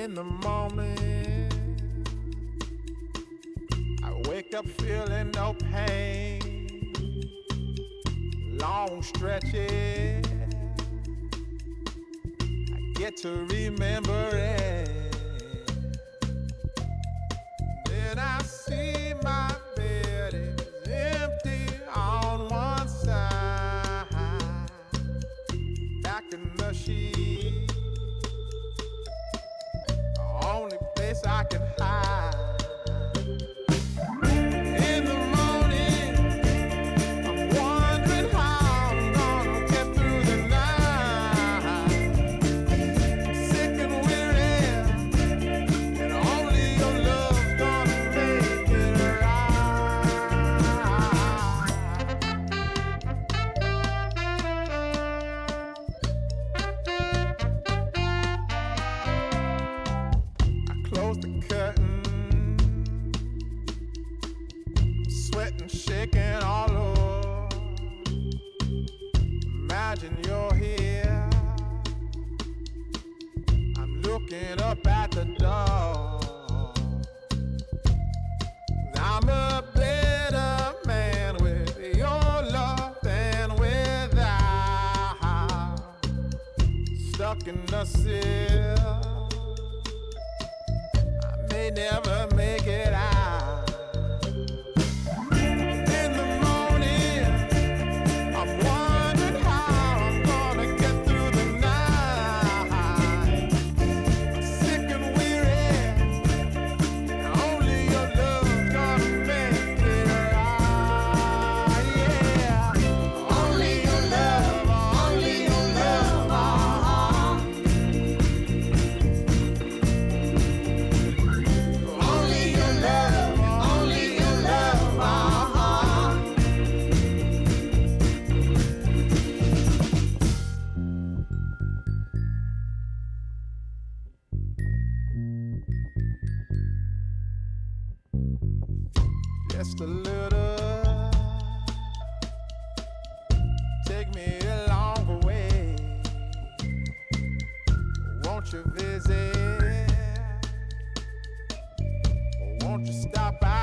In the morning, I wake up feeling no pain. Long stretches, I get to remember it. Then I see my bed is empty on one side. Back in the sheet, the only place I can hide. In the morning, I'm wondering how I'm gonna get through the night. Sick and weary, and only your love's gonna make it I close the curtain, sweating, shaking all over. Imagine you're here. I'm looking up at the door. I'm a better man with your love than without. Stuck in the cell, I may never make it out. In the morning, I'm wondering how I'm gonna get through the night. Sick and weary, and only your love's gonna make it right. Yeah, only your love, only your love. Only your love, only your love. Just a little, take me along the way. Won't you visit? Won't you stop by?